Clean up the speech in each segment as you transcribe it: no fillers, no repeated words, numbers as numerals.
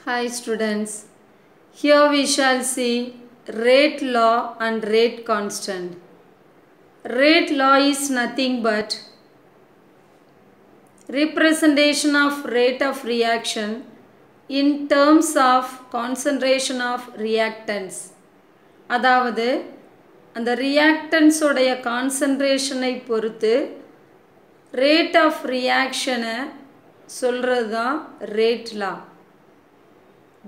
Hi students, here we shall see rate law and rate constant. Rate law is nothing but representation of rate of reaction in terms of concentration of reactants. அதாவது அந்த reactants உடைய கான்சன்ட்ரேஷனை பொறுத்து rate of reaction சொல்கிறது தான் rate law.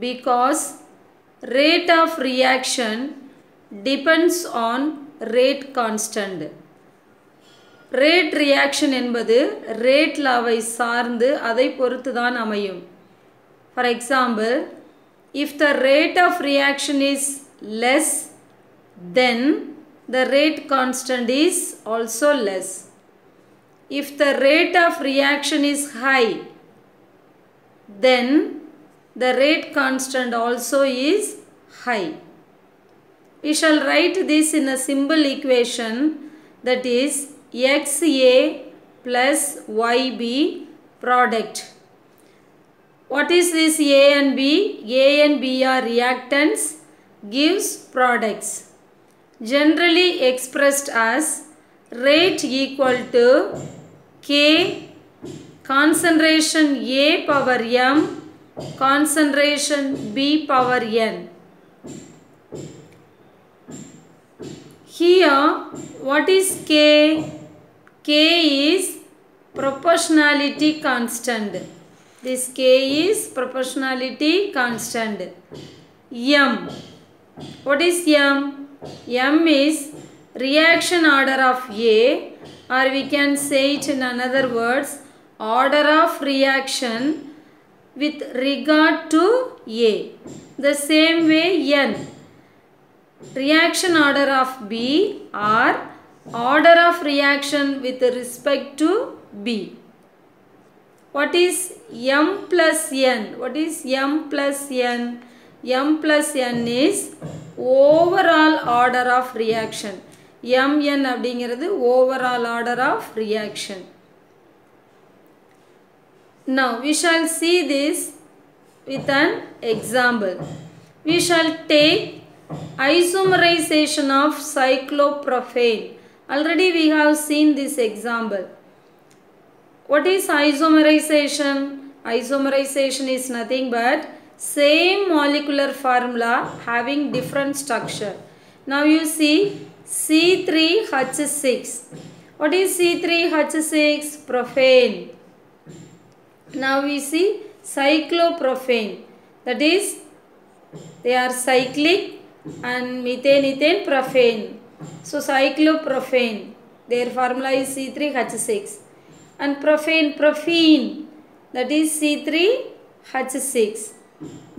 Because rate of reaction depends on rate constant. Rate reaction என்பது rate lawவை சார்ந்து அதை பொறுத்து தான் அமையும். For example, if the rate of reaction is less, then the rate constant is also less. If the rate of reaction is high, then the rate constant also is high. We shall write this in a simple equation, that is XA plus YB product. What is this A and B? A and B are reactants, gives products. Generally expressed as rate equal to K concentration A power M concentration B power N. Here what is K? K is proportionality constant. This K is proportionality constant. M. What is M? M is reaction order of A, or we can say it in another words, order of reaction with regard to A. The same way N. Reaction order of B or order of reaction with respect to B. What is M plus N? What is M plus N? M plus N is overall order of reaction. Mn அப்படிங்கிறது overall order of reaction. Now we shall see this with an example. We shall take isomerization of cyclopropane. Already we have seen this example. What is isomerization? Isomerization is nothing but same molecular formula having different structure. Now you see C3H6. What is C3H6? Propane. Now we see cyclopropane, that is they are cyclic, and methane, ethane, propane. So cyclopropane, their formula is C3H6, and propane, that is C3H6.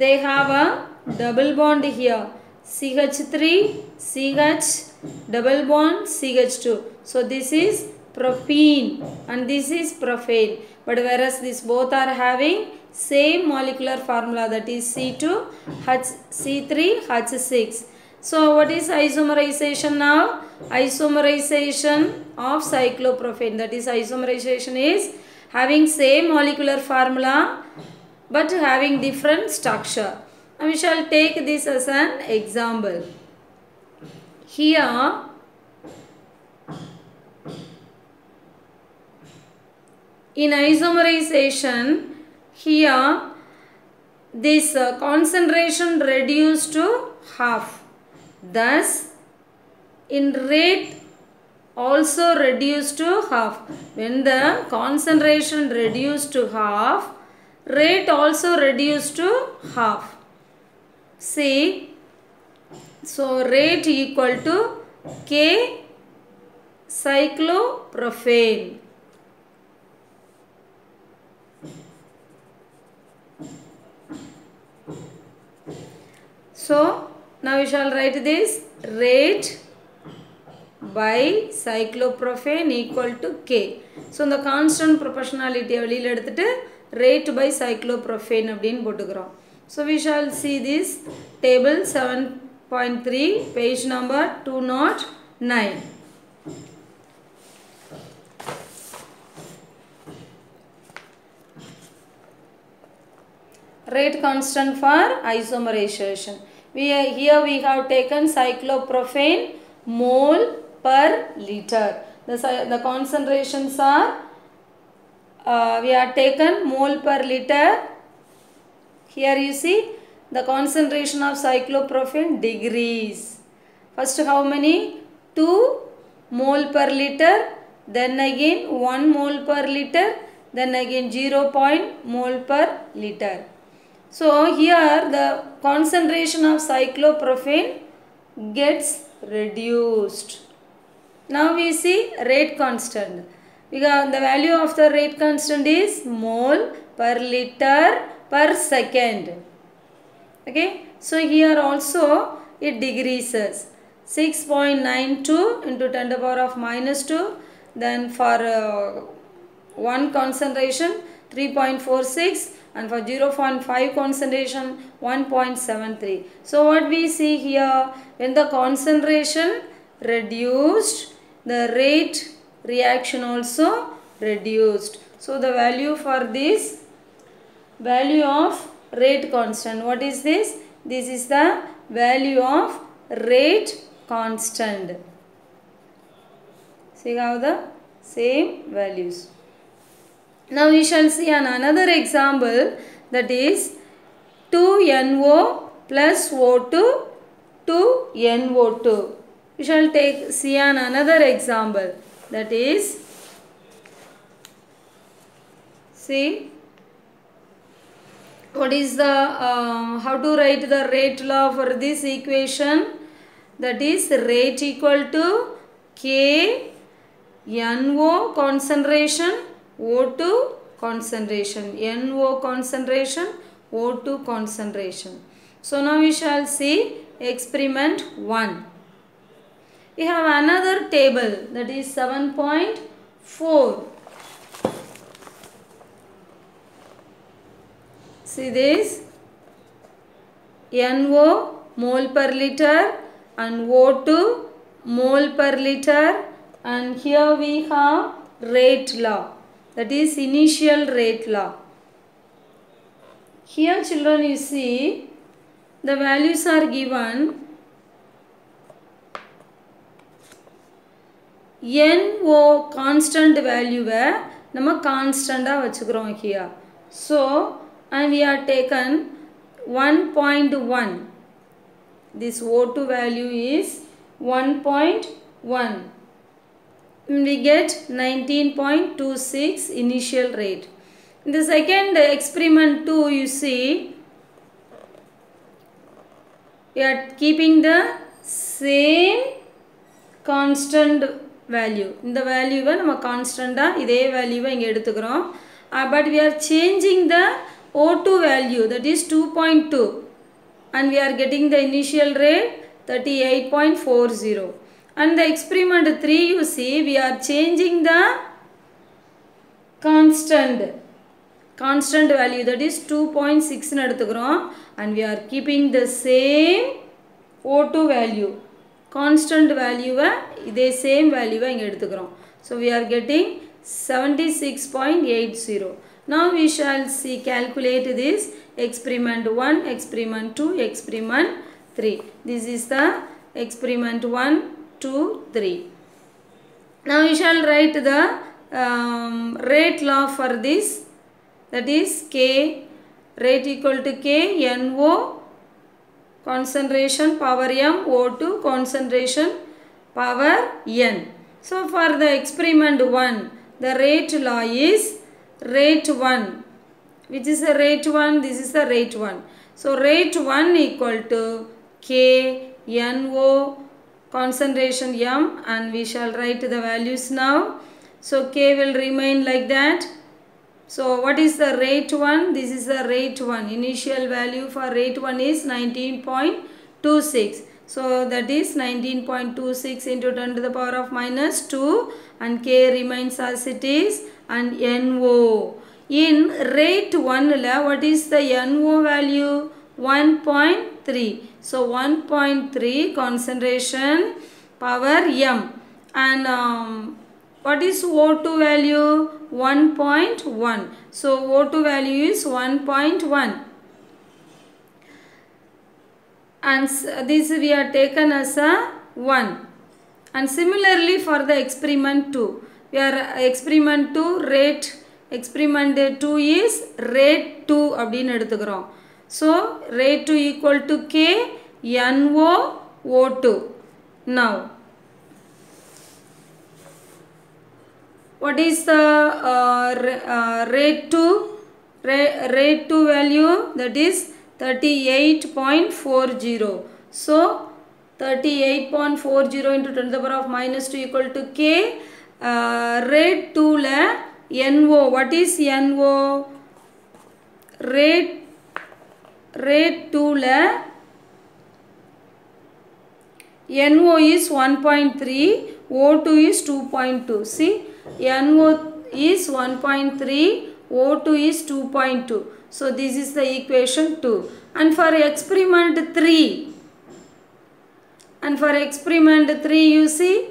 They have a double bond here, CH3 CH double bond CH2. So this is propene and this is propane, but whereas these both are having same molecular formula, that is C3H6. So what is isomerization now? Isomerization of cyclopropane, that is isomerization is having same molecular formula but having different structure. And we shall take this as an example. Here in isomerization, here this concentration reduced to half. Thus in rate also reduced to half. When the concentration reduced to half, rate also reduced to half. See, so rate equal to K cyclopropane. So now we shall write this rate by cyclopropane equal to K. So the constant proportionality வெளியில் எடுத்துட்டு rate by cyclopropane அப்படின் போட்டுக்கிறோம். So we shall see this table 7.3, page number 209. rate constant for isomerization. Here we have taken cycloprophane mole per liter. The concentrations are, we have taken mole per liter. Here you see the concentration of cycloprophane degrees. First how many? 2 mole per liter, then again 1 mole per liter, then again 0. mole per liter. So here the concentration of cycloprophane gets reduced. Now we see rate constant. Because the value of the rate constant is mole per liter per second. Okay. So here also it decreases. 6.92 into 10 to the power of minus 2. Then for 1 concentration 3.46, and for 0.5 concentration 1.73. So what we see here, when the concentration reduced, the rate reaction also reduced. So the value for this value of rate constant, what is this? This is the value of rate constant. See how the same values. Now we shall see another example, that is 2NO plus O2 to NO2. We shall see another example, that is, see what is the how to write the rate law for this equation, that is rate equal to K NO concentration O2 concentration, NO concentration, O2 concentration. So now we shall see experiment 1. We have another table, that is 7.4. See this, NO mole per liter and O2 mole per liter, and here we have rate law, that is initial rate law. Here children, you see the values are given. NO constant value nama constant vachukrom here. So and we are taken 1.1. This O2 value is 1.1. We get 19.26 initial rate. In the second experiment 2, you see, we are keeping the same constant value. In the value we constant idhe value but we are changing the O2 value, that is 2.2, and we are getting the initial rate 38.40. And the experiment 3, you see, we are changing the constant value, that is 2.6 and we are keeping the same O2 value. Constant value the same value. So we are getting 76.80. Now we shall see calculate this experiment 1, experiment 2, experiment 3. This is the experiment 1, 2, 3. Now we shall write the rate law for this, that is K, rate equal to K NO concentration power M, O2 concentration power N. So for the experiment 1, the rate law is rate 1. Which is the rate 1? This is the rate 1. So rate 1 equal to K NO concentration M, and we shall write the values now. So K will remain like that. So what is the rate 1? This is the rate 1. Initial value for rate 1 is 19.26. So that is 19.26 into 10 to the power of minus 2, and K remains as it is, and NO. In rate 1, what is the NO value? 1.3. So 1.3 concentration power M. And what is O2 value? 1.1. So O2 value is 1.1. and this we are taken as a 1. And similarly for the experiment 2, we are experiment 2 rate, experiment 2 is rate 2 அப்படினு எடுத்துக்கிறோம். So rate 2 equal to K NO O2. Now what is the rate 2? Rate 2 value, that is 38.40. So 38.40 into 10 to the power of minus 2 equal to K. Rate 2 la NO, what is NO? Rate 2 la NO is 1.3, O2 is 2.2. See, NO is 1.3, O2 is 2.2. So this is the equation 2. And for experiment 3, you see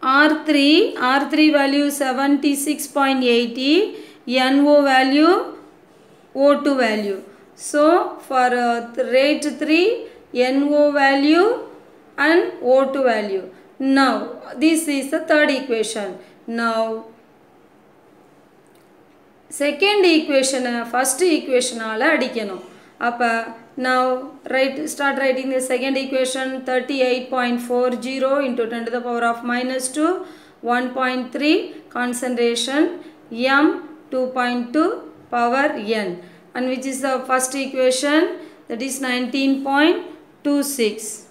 R3 value 76.80, NO value, O2 value. So for rate 3, NO value and O2 value. Now this is the third equation. Now second equation first equation ala adikanum. Appa now start writing the second equation. 38.40 into 10 to the power of minus 2, 1.3 concentration, M 2.2 power N, and which is the first equation, that is 19.26.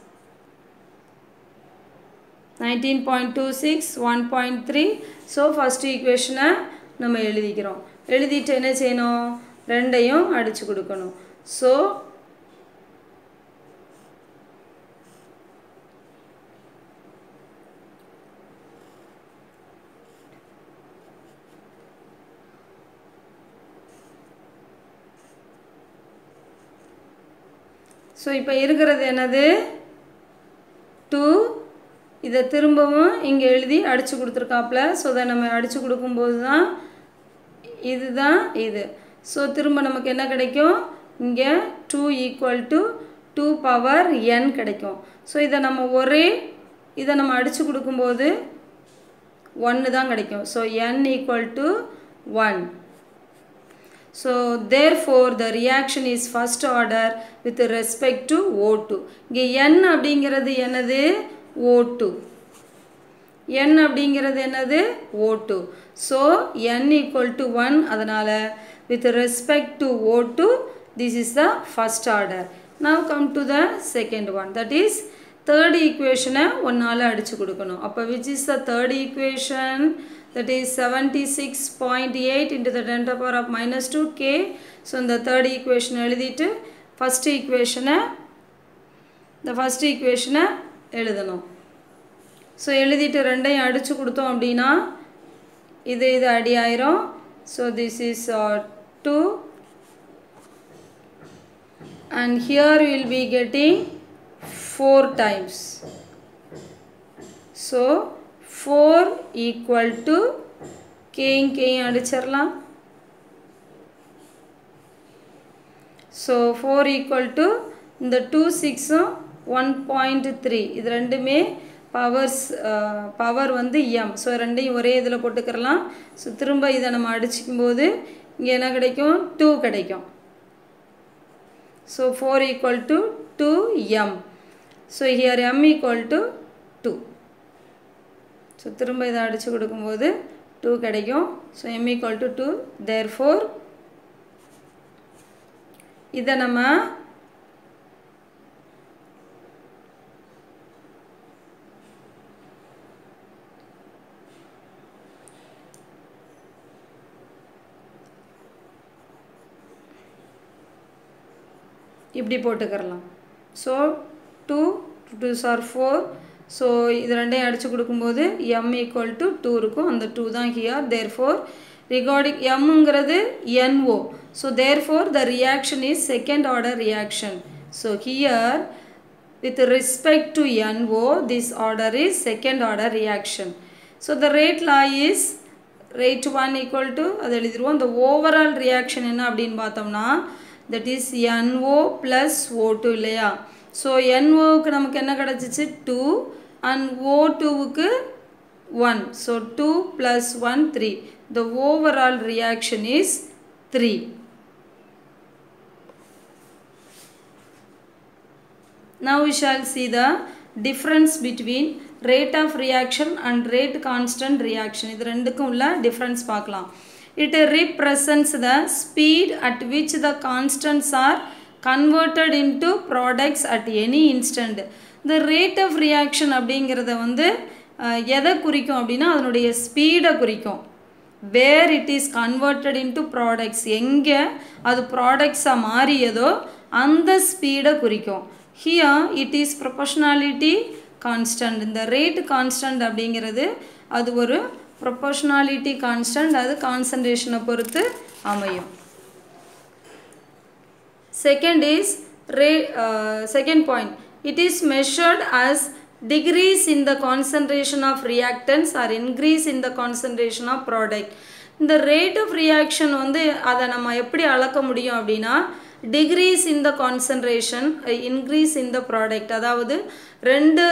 19.26 1.3. So first equation நம்ம எழுதிக்கிறோம். எழுதிட்டு என்ன செய்யணும், ரெண்டையும் அடிச்சு கொடுக்கணும். So இப்போ இருக்கிறது என்னது 2, இதை திரும்பவும் இங்கே எழுதி அடிச்சு கொடுத்துருக்காப்புல. ஸோ அதை நம்ம அடிச்சு கொடுக்கும்போது தான் இதுதான் இது. ஸோ திரும்ப நமக்கு என்ன கிடைக்கும், இங்கே 2 ஈக்குவல் டு 2 பவர் n கிடைக்கும். ஸோ இதை நம்ம அடிச்சு கொடுக்கும்போது 1 தான் கிடைக்கும். So n equal to 1. So therefore the reaction is first order with respect to O2. இங்கே n அப்படிங்கிறது என்னது, O2. n அப்படிங்கிறது என்னது, O2. So n equal to 1, அதனால with respect to O2 this is the first order. Now come to the second one, that is third equation ஒன்னால அடிச்சு கொடுக்கணும். அப்போ which is the third equation, that is 76.8 into the 10 to the power of minus 2 K. So இந்த third equation எழுதிட்டு first equation எழுதணும். So எழுதிட்டு ரெண்டையும் அடிச்சு கொடுத்தோம் அப்படின்னா இது அடி ஆயிரும். So this is 2 and here we will be getting 4 times. So 4 equal to K அடிச்சிடலாம். So 4 equal to இந்த 2 6 1.3, இது ரெண்டுமே பவர் வந்து m. ஸோ ரெண்டையும் ஒரே இதில் போட்டுக்கிறலாம். ஸோ திரும்ப இதை நம்ம அடிச்சிக்கும் போது இங்கே என்ன கிடைக்கும், 2 கிடைக்கும். So 4 equal to 2m. So here m equal to 2. So திரும்ப இதை அடிச்சு கொடுக்கும்போது 2 கிடைக்கும். So m equal to 2. therefore இதை நம்ம இப்படி போட்டுக்கிறலாம். So 2 2s are 4. ஸோ இது ரெண்டையும் அடிச்சு கொடுக்கும்போது m equal to 2 இருக்கும். அந்த 2 தான் here. therefore regarding mங்கிறது NO. so therefore the reaction is second order reaction. so here with respect to NO this order is second order reaction. so the rate law is rate 1 equal to அது எழுதிடுவோம். the overall reaction என்ன அப்படின்னு பார்த்தோம்னா that is NO plus O2 இல்லையா. So NOவுக்கு நமக்கு என்ன கிடச்சிச்சு 2 and O2வுக்கு 1. So 2 plus 1 3. The overall reaction is 3. Now we shall see the difference between rate of reaction and rate constant reaction. இது ரெண்டுக்கும் உள்ள difference பார்க்கலாம். It represents the speed at which the constants are converted into products at any instant. The rate of reaction அப்படிங்கிறத வந்து எதை குறிக்கும் அப்படின்னா அதனுடைய ஸ்பீடை குறிக்கும். Where it is converted into products, எங்கே அது ப்ராடக்ட்ஸாக மாறியதோ அந்த ஸ்பீடை குறிக்கும். Here it is proportionality constant. இந்த rate constant அப்படிங்கிறது அது ஒரு proportionality constant, அது கான்சன்ட்ரேஷனை பொறுத்து அமையும். Second point, it is measured as decrease in the concentration of reactants or increase in the concentration of product. இந்த rate of reaction வந்து அதை நம்ம எப்படி அளக்க முடியும் அப்படின்னா decrease in the concentration, increase in the product. அதாவது ரெண்டு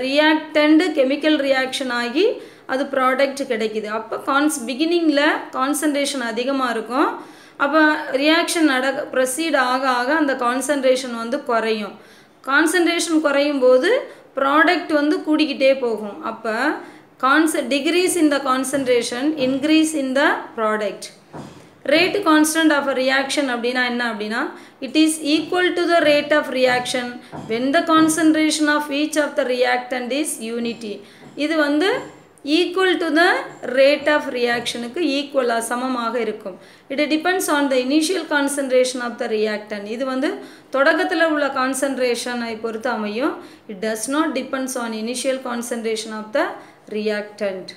reactant chemical reaction ஆகி அது ப்ராடக்ட் கிடைக்குது. அப்போ பிகினிங்கில் கான்சன்ட்ரேஷன் அதிகமாக இருக்கும். அப்போ ரியாக்ஷன் ப்ரொசீட் ஆக ஆக அந்த கான்சன்ட்ரேஷன் வந்து குறையும். கான்சன்ட்ரேஷன் குறையும் போது ப்ராடக்ட் வந்து கூடிக்கிட்டே போகும். அப்போ decrease in the concentration, increase in the product. Rate constant of a reaction அப்படின்னா என்ன அப்படின்னா it is equal to the rate of reaction when the concentration of each of the reactant is unity. இது வந்து equal to the rate of ரியாக்ஷனுக்கு ஈக்குவலாக சமமாக இருக்கும். It depends on the initial concentration of the reactant. இது வந்து தொடக்கத்தில் உள்ள கான்சன்ட்ரேஷனை பொறுத்து அமையும். It does not depends on initial concentration of the reactant.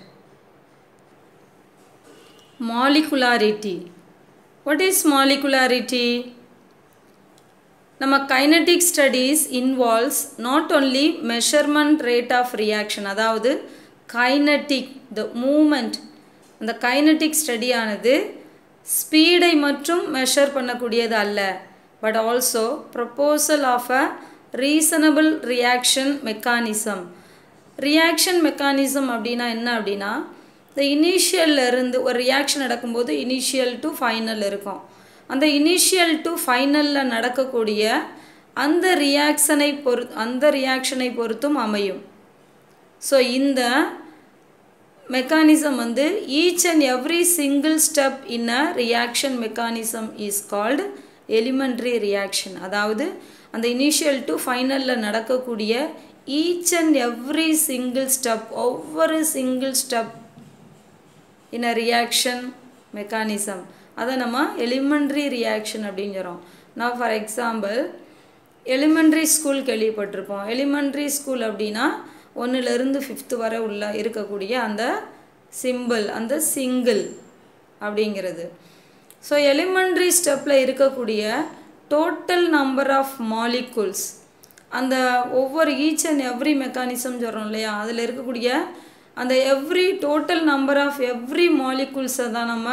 Molecularity. What is molecularity? நம்ம kinetic studies involves not only measurement rate of reaction, அதாவது kinetic, the movement, அந்த kinetic study ஆனது ஸ்பீடை மற்றும் மெஷர் பண்ணக்கூடியது அல்ல, but also proposal of a reasonable reaction mechanism. reaction mechanism அப்படின்னா என்ன அப்படின்னா இந்த இனிஷியலில் இருந்து ஒரு ரியாக்ஷன் நடக்கும்போது இனிஷியல் டு ஃபைனல் இருக்கும். அந்த இனிஷியல் டு ஃபைனலில் நடக்கக்கூடிய அந்த ரியாக்ஷனை பொறுத்தும் அமையும். ஸோ இந்த மெக்கானிசம் வந்து each and every single step in a reaction mechanism is called elementary reaction. அதாவது அந்த இனிஷியல் டு ஃபைனலில் நடக்கக்கூடிய each and every single step, ஒவ்வொரு single step in a reaction mechanism, அதை நம்ம elementary reaction அப்படிங்கிறோம். Now for example, elementary school கேள்விப்பட்டிருப்போம். elementary school அப்படின்னா 1லிருந்து 5th வரை உள்ள இருக்கக்கூடிய அந்த சிம்பிள், அந்த சிங்கிள் அப்படிங்கிறது. ஸோ elementary ஸ்டெப்பில் இருக்கக்கூடிய டோட்டல் நம்பர் ஆஃப் மாலிகுல்ஸ், அந்த ஒவ்வொரு ஈச் அண்ட் எவ்ரி மெக்கானிசம் சொல்கிறோம் இல்லையா, அதில் இருக்கக்கூடிய அந்த every total number of every மாலிகுல்ஸை தான் நம்ம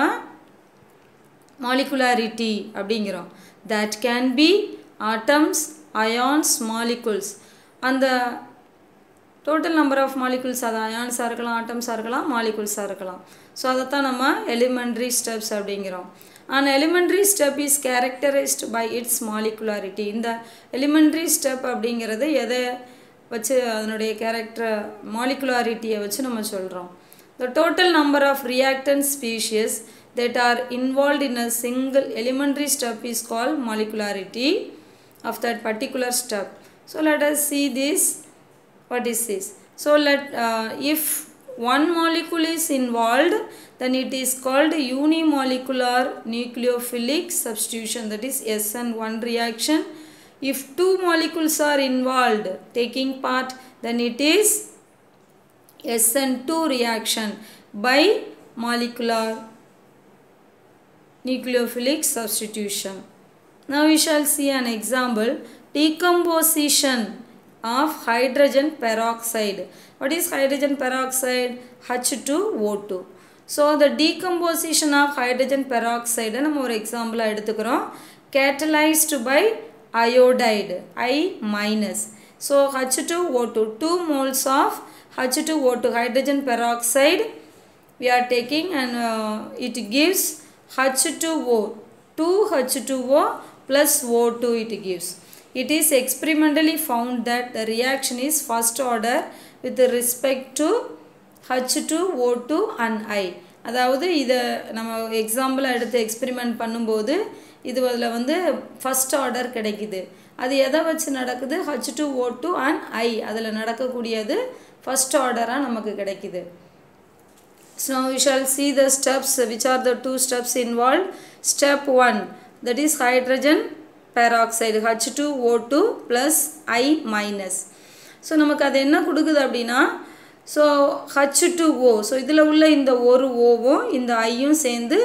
மாலிகுலாரிட்டி அப்படிங்கிறோம். That can be atoms, ions, molecules. அந்த டோட்டல் நம்பர் ஆஃப் மாலிகுல்ஸ் அது அயான்ஸாக இருக்கலாம், ஆட்டம்ஸாக இருக்கலாம், மாலிகுல்ஸாக இருக்கலாம். ஸோ அதைத்தான் நம்ம எலிமெண்ட்ரி ஸ்டெப்ஸ் அப்படிங்கிறோம். An elementary step is characterized by its molecularity. இந்த elementary step அப்படிங்கிறது எதை வச்சு அதனுடைய கேரக்டர் மாலிகுலாரிட்டியை வச்சு நம்ம சொல்கிறோம். The total number of reactant species that are involved in a single elementary step is called molecularity of that particular step. So let us see this. What is this? So if one molecule is involved, then it is called unimolecular nucleophilic substitution, that is SN1 reaction. If two molecules are involved taking part, then it is SN2 reaction by molecular nucleophilic substitution. Now we shall see an example. Decomposition of hydrogen peroxide. What is hydrogen peroxide? H2O2. So the decomposition of hydrogen peroxide நம்ம ஒரு எக்ஸாம்பிளா எடுத்துக்கிறோம். Catalyzed by iodide I minus. So H2O2 2 moles of H2O2 hydrogen peroxide we are taking and it gives H2O 2H2O plus O2 it gives. It is experimentally found that the reaction is first order with respect to H2O2 and I. அதாவது இதை நம்ம example எடுத்து experiment பண்ணும்போது இது அதில் வந்து first order கிடைக்குது. அது எதை வச்சு நடக்குது? H2O2 and I அதில் நடக்கக்கூடியது ஃபஸ்ட் ஆர்டராக நமக்கு கிடைக்குது. So now we shall see the steps, which are the two steps involved. Step 1, that is hydrogen peroxide H2O2 plus I minus. So நமக்கு அது என்ன கொடுக்குது அப்படின்னா, so H2O, so இதில் உள்ள இந்த ஒரு ஓவும் இந்த ஐயும் சேர்ந்து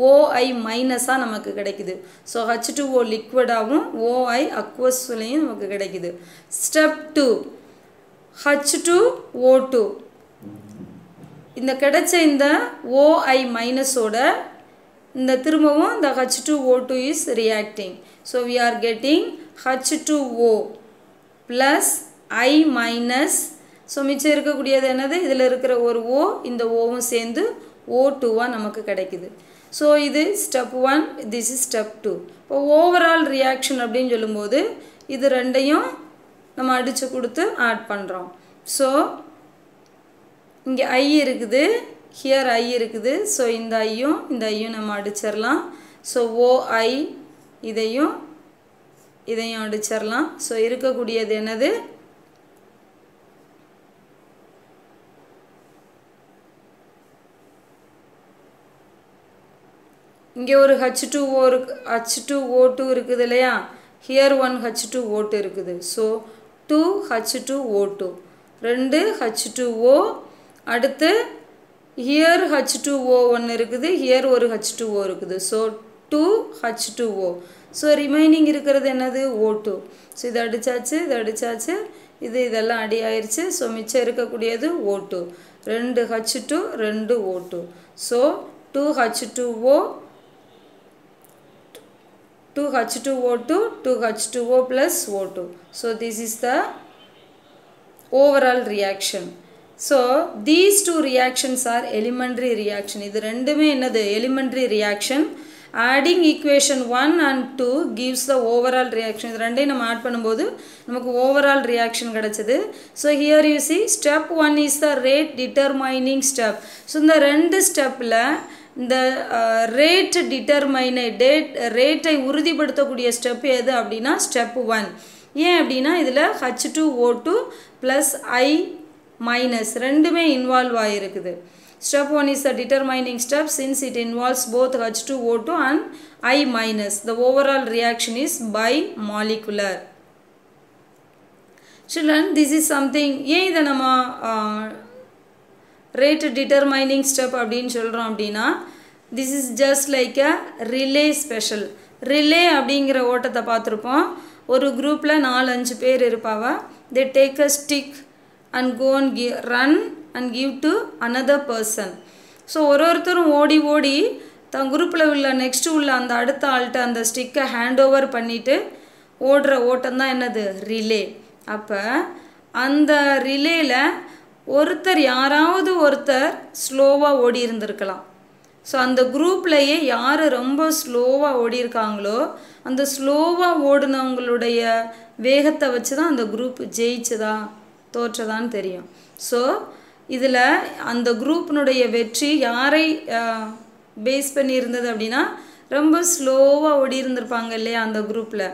OI மைனஸாக நமக்கு கிடைக்குது. ஸோ H2O லிக்விடாகவும் OI அக்வஸ்லையும் நமக்கு கிடைக்குது. ஸ்டெப் 2, H2O2 இந்த கிடைச்ச இந்த OI மைனஸோட இந்த திரும்பவும் இந்த H2O2 is reacting. So we are getting H2O plus I minus. So மிச்சம் இருக்கக்கூடியது என்னது? இதில் இருக்கிற ஒரு O இந்த ஓவும் சேர்ந்து O2வாக நமக்கு கிடைக்குது. ஸோ இது ஸ்டெப் 1, திஸ் இஸ் ஸ்டெப் 2. இப்போ ஓவரால் ரியாக்ஷன் அப்படின்னு சொல்லும்போது இது ரெண்டையும் நம்ம அடித்து கொடுத்து ஆட் பண்ணுறோம். ஸோ இங்கே ஐ இருக்குது, ஹியர் ஐ இருக்குது. ஸோ இந்த ஐயும் நம்ம அடிச்சிடலாம். ஸோ OI இதையும் அடிச்சிடலாம். ஸோ இருக்கக்கூடியது என்னது? இங்கே ஒரு H2O2 இருக்குது இல்லையா? ஹியர் 1 H2O2 இருக்குது. So 2 H2O2 2 H2O. அடுத்து ஹியர் H2O 1 இருக்குது, ஹியர் ஒரு H2O இருக்குது. So 2 H2O. ஸோ ரிமைனிங் இருக்கிறது என்னது? O2. ஸோ இது அடித்தாச்சு, இதெல்லாம் அடி ஆயிடுச்சு. ஸோ மிச்சம் இருக்கக்கூடியது O2. 2 H2 2 O2. So 2 H2O 2 H2O2 2 H2O plus O2. So this is the overall reaction. So these two reactions are elementary reaction. இது ரெண்டுமே என்னது? elementary reaction. Adding equation 1 and 2 gives the overall reaction. இது ரெண்டையும் நம்ம add பண்ணும்போது நமக்கு overall reaction கிடைச்சது. So here you see step 1 is the rate determining step. So இந்த ரெண்டு ஸ்டெப்பில் இந்த ரேட் டிட்டர்மைன் ரேட்டை உறுதிப்படுத்தக்கூடிய ஸ்டெப் எது அப்படின்னா ஸ்டெப் 1. ஏன் அப்படின்னா இதில் H2O2 ப்ளஸ் I மைனஸ் ரெண்டுமே இன்வால்வ் ஆகிருக்குது. Step 1 is the determining step since it involves both H2O2 and I minus. The overall reaction is bimolecular. Children, this is something, ஏன் இதை நம்ம rate determining step அப்படின்னு சொல்கிறோம் அப்படின்னா, this is just like a relay special. relay அப்படிங்கிற ஓட்டத்தை பார்த்துருப்போம். ஒரு குரூப்பில் 4-5 பேர் இருப்பாவ. they take a stick and go and run and give to another person. So ஒருத்தரும் ஓடி தன் குரூப்பில் உள்ள நெக்ஸ்ட்டு உள்ள அந்த அடுத்த ஆள்கிட்ட அந்த ஸ்டிக்கை ஹேண்ட் ஓவர் பண்ணிவிட்டு ஓடுற ஓட்டம் தான் என்னது? ரிலே. அப்போ அந்த ரிலேயில் யாராவது ஒருத்தர் ஸ்லோவாக ஓடி இருந்திருக்கலாம். ஸோ அந்த குரூப்லேயே யார் ரொம்ப ஸ்லோவாக ஓடி இருக்காங்களோ அந்த ஸ்லோவாக ஓடினவங்களுடைய வேகத்தை வச்சு தான் அந்த குரூப் ஜெயிச்சதா தோற்றதான்னு தெரியும். ஸோ இதில் அந்த குரூப்பினுடைய வெற்றி யாரை பேஸ் பண்ணியிருந்தது அப்படின்னா ரொம்ப ஸ்லோவாக ஓடி இருந்திருப்பாங்க இல்லையா அந்த குரூப்பில்,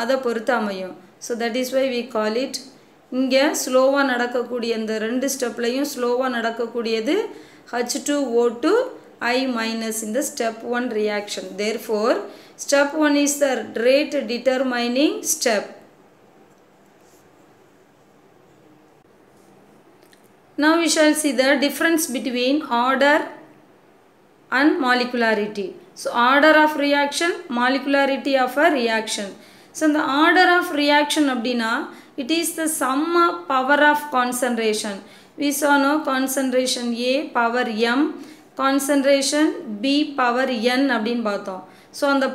அதை பொறுத்து அமையும். So that is why we call it. இங்கே ஸ்லோவாக நடக்கக்கூடிய இந்த ரெண்டு ஸ்டெப்லையும் ஸ்லோவாக நடக்கக்கூடியது H2O2 I minus in the step 1 reaction. Therefore, step 1 is the rate determining step. Now we shall see the difference between order and molecularity. So order of reaction, molecularity of a reaction. So the order of reaction அப்படினா it is the sum of power of concentration. We saw no concentration A power m concentration B power n அப்படின்னு பார்த்தோம். So அந்த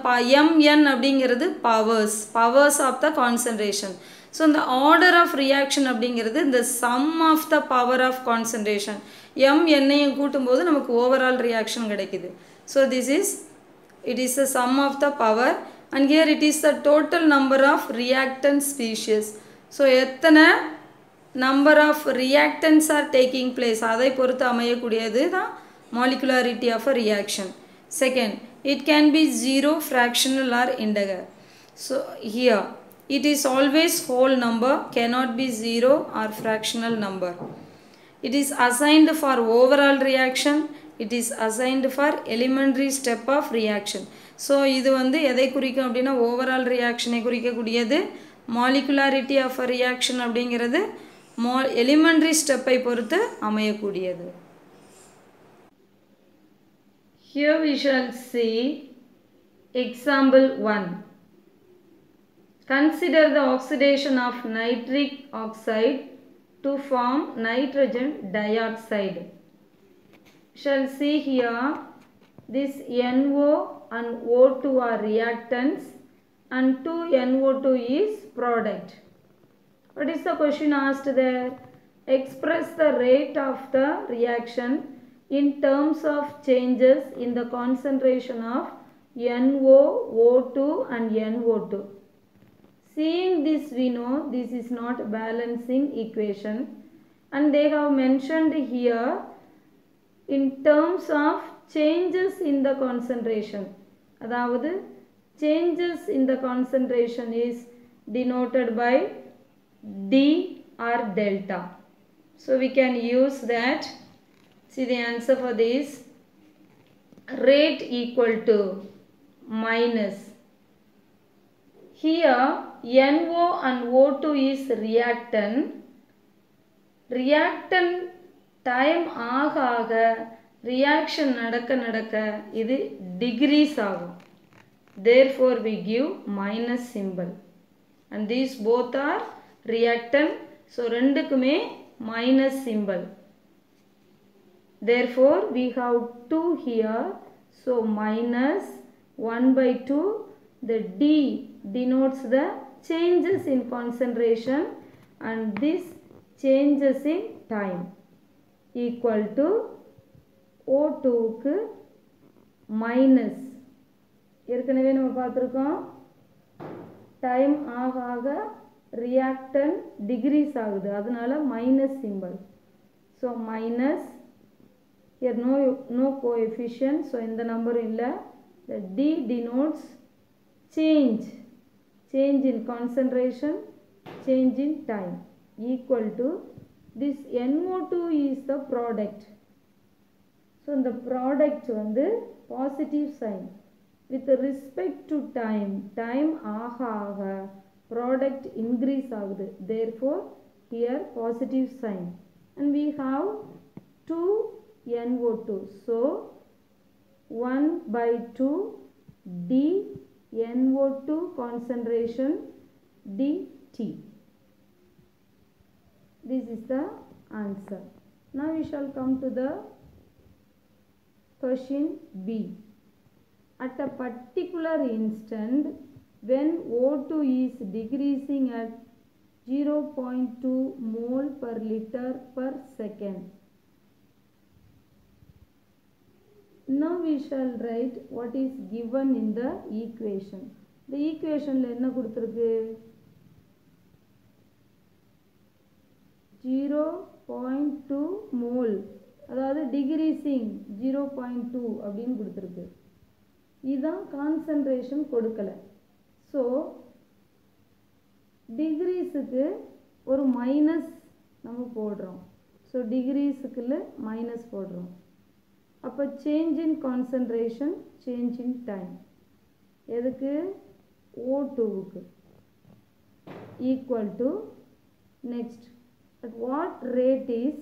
mn அப்படிங்கிறது powers of the concentration. So இந்த order of reaction அப்படிங்கிறது இந்த sum of the power of concentration. என்னையும் கூட்டும்போது நமக்கு overall reaction கிடைக்குது. So it is the sum of the power and here it is the total number of reactant species. So எத்தனை number of reactants are taking place அதை பொறுத்து அமையக்கூடியது தான் molecularity of a reaction. Second, it can be zero, fractional or integer. So here it is always whole number, cannot be zero or fractional number. It is assigned for overall reaction, it is assigned for elementary step of reaction. So இது வந்து எதை குறிக்கும் அப்படின்னா overall reaction குறிக்கக்கூடியது. molecularity of a reaction அப்படிங்கிறது elementary step ஐ பொறுத்து அமையக்கூடியது. Here we shall see example 1. Consider the oxidation of nitric oxide to form nitrogen dioxide. Shall see here this NO and O2 are reactants and 2NO2 is product. What is the question asked there? Express the rate of the reaction in terms of changes in the concentration of NO, O2 and NO2. Seeing this, we know this is not a balancing equation and they have mentioned here in terms of changes in the concentration. அதாவது changes in the concentration is denoted by D or delta. So we can use that. See the answer for this, rate equal to minus, here NO and O2 is reactant, time ஆக reaction நடக்க இது degrees ஆகும், therefore we give minus symbol and these both are reactant, so ரெண்டுக்குமே minus symbol. Therefore, we have 2 here, so minus 1 by 2, the D denotes the changes in concentration and this changes in time equal to O2 க்கு minus, ஏற்கனவே நம்ம பார்த்திருக்கோம் time ஆக reactant degrees ஆகுது, அதனால minus symbol, so minus. Here no coefficient, so in the number illa, the D denotes change in concentration, change in time equal to this NO2 is the product. So the product வந்து positive sign with respect to time ஆக product increase ஆகுது, therefore here positive sign and we have 2 NO2, so 1 by 2 D NO2 concentration dt. This is the answer. Now we shall come to the question B. At a particular instant when O2 is decreasing at 0.2 mole per liter per second. Now we shall write what is given in the equation. The equation la enna kuduthirukku 0.2 mole, அதாவது decreasing 0.2 அப்படினு குடுத்திருக்கு. இதான் concentration கொடுக்கல. So degreesக்கு ஒரு minus நம்ம போடுறோம். So degreesக்குள்ள minus போடுறோம். அப்ப change in concentration, change in time. எதுக்கு? O2க்கு equal to, next, at what rate is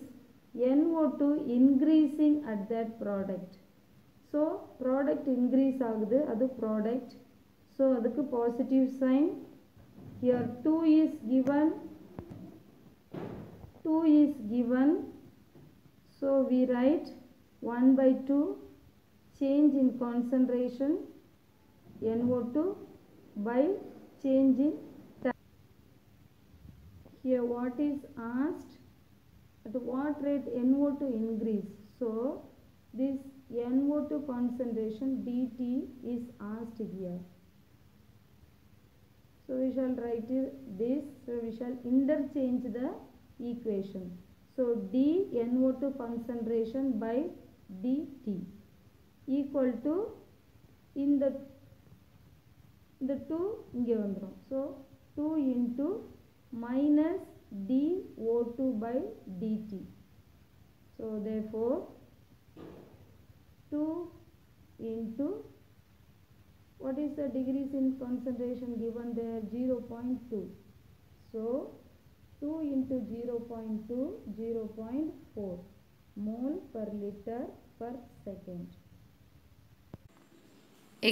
NO2 increasing at that product? So product increase ஆகுது, அது product. So அதுக்கு positive sign. Here 2 is given. So we write 1 by 2 change in concentration NO2 by change in time. Here what is asked, at what rate NO2 increase. So this NO2 concentration dt is asked here. So we shall write this, so we shall interchange the equation. So d NO2 concentration by dt equal to in the 2 இங்கே வந்துரும். So 2 into minus dO2 by dt. So therefore 2 into, what is the degrees in concentration given there? 0.2. So 2 into 0.2, 0.4 mole per liter per second.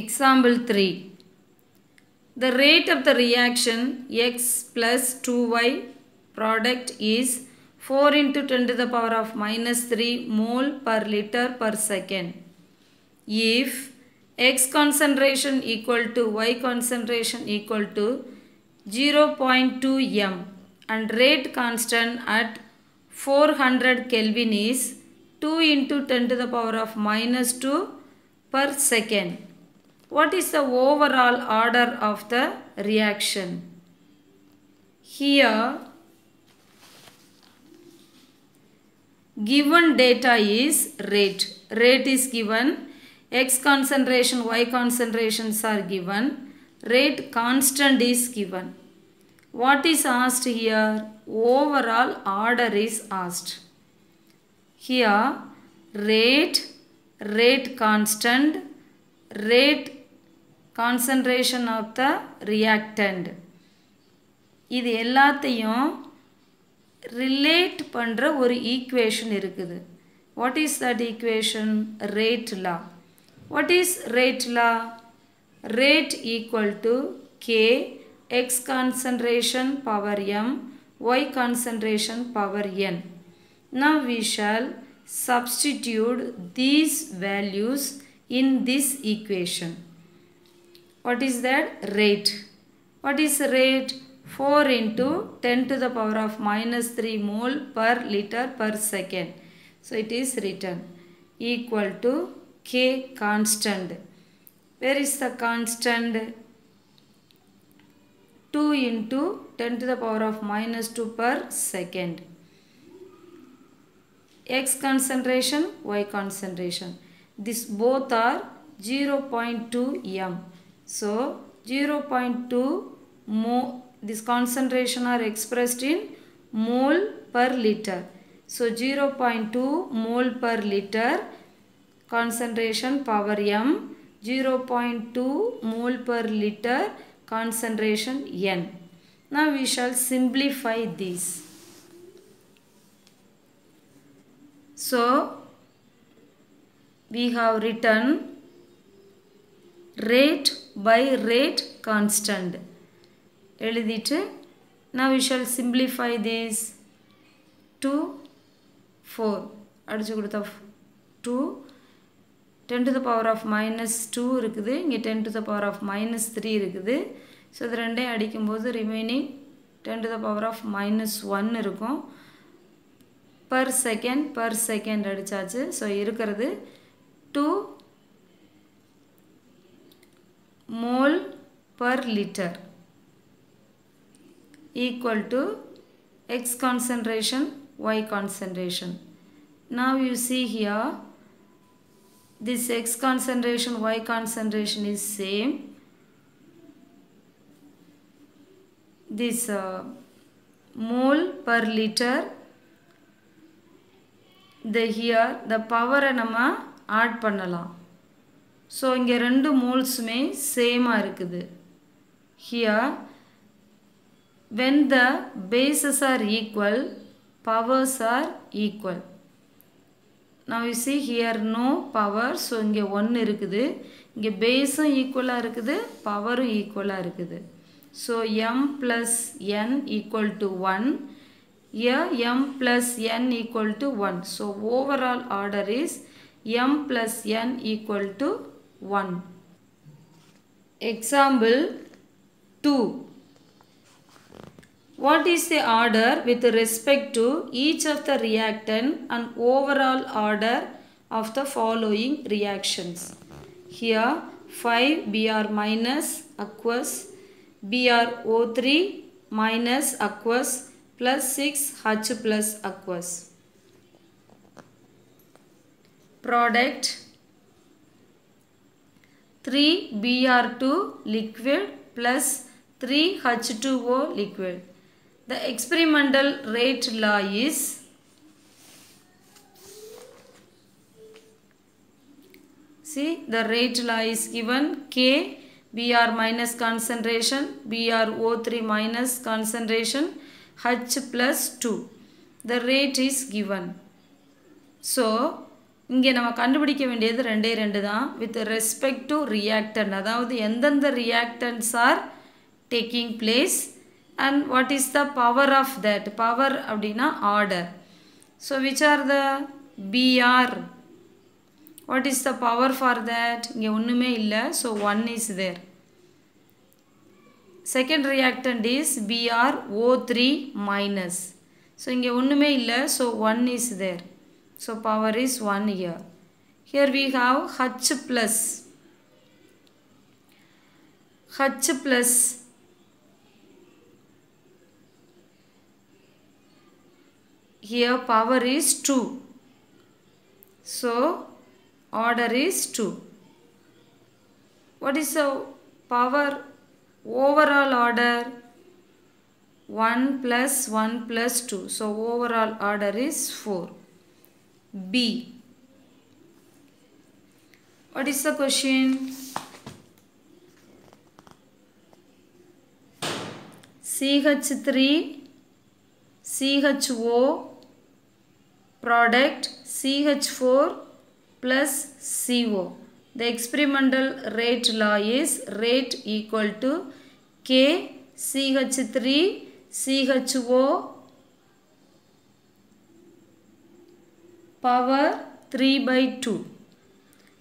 Example 3. The rate of the reaction x plus 2y product is 4 into 10 to the power of minus 3 mole per liter per second. If x concentration equal to y concentration equal to 0.2 m and rate constant at 400 Kelvin is 2 into 10 to the power of minus 2 per second. What is the overall order of the reaction? Here given data is rate. Rate is given. X concentration, Y concentrations are given. Rate constant is given. What is asked here? Overall order is asked. Here rate, rate constant, rate concentration of the reactant. இது எல்லாத்தையும் relate பண்ற ஒரு equation இருக்குது. What is that equation? Rate law. What is rate law? Rate equal to K x concentration power m y concentration power n. Now we shall substitute these values in this equation. What is that? Rate. What is rate? 4 into 10 to the power of minus 3 mole per liter per second. So it is written equal to K constant. Where is the constant? 2 into 10 to the power of minus 2 per second. X concentration, Y concentration. This both are 0.2 m. So 0.2 mole, this concentration are expressed in mole per liter. So 0.2 mole per liter concentration power m, 0.2 mole per liter concentration n. Now we shall simplify this. So we have written rate by rate constant. எழுதிட்டு now we shall simplify this. 2 4 அடிச்சு கொடுத்தா 2 10 to the power of minus 2 இருக்குது, இங்கே 10 to the power of minus 3 இருக்குது. So இது ரெண்டையும் அடிக்கும்போது remaining 10 to the power of minus 1 இருக்கும். per second அடிச்சாச்சு. ஸோ இருக்கிறது 2 mole per liter equal to X concentration, Y concentration. Now you see here this X concentration, Y concentration is same. This mole per liter, here the power நம்ம add பண்ணலாம். So இங்கே ரெண்டு மோல்ஸுமே சேமாக இருக்குது. Here when the bases are equal, powers are equal. Now you see here no power, so இங்கே 1 இருக்குது, இங்கே பேஸும் ஈக்குவலாக இருக்குது, பவரும் ஈக்குவலாக இருக்குது. So m plus n equal to 1, here m plus n equal to 1. So overall order is m plus n equal to 1. Example 2. What is the order with respect to each of the reactant and overall order of the following reactions? Here 5 Br minus aqueous, BrO3 minus aqueous plus 6 H plus aqueous. Product 3 Br2 liquid plus 3 H2O liquid. The experimental rate law is the rate law is given K Br minus concentration, BrO3 minus concentration, H plus 2. The rate is given. So, இங்கே நம்ம கண்டுபிடிக்க வேண்டியது ரெண்டு தான் with respect to reactant. அதாவது எந்தெந்த reactants are taking place and what is the power of that? Power அப்படின்னா order. So, which are the Br? What is the power for that? இங்கே ஒன்றுமே இல்லை. So, 1 is there. Second reactant is BrO3 minus. So, இங்கே ஒன்றுமே இல்லை. So, 1 is there. So, power is 1 here. Here we have H plus. H plus here power is 2. So, order is 2. What is the power overall order? 1 plus 1 plus 2. So, overall order is 4. B. What is the question? CH3 CHO product CH4 plus CO. The experimental rate law is rate equal to K CH3 CHO power 3 by 2.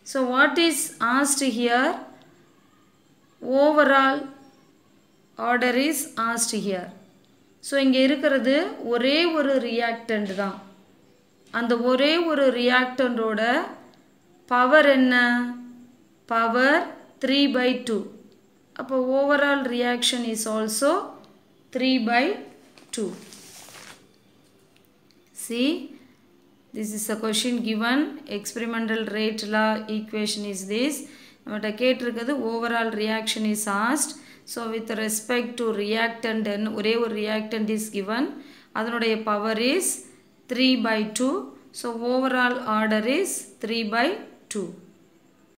So, what is asked here? Overall order is asked here. So, இங்கே இருக்கிறது ஒரே ஒரு reactant தான். அந்த ஒரே ஒரு reactant ஓட power என்ன? Power 3 by 2. அப்போ overall reaction is also 3 by 2. See? This is a question given. Experimental rate law equation is this. Overall reaction is asked. So, with respect to reactant, ஒரே ஒரு reactant is given. அதனுடைய power is 3 by 2. So, overall order is 3 by 2.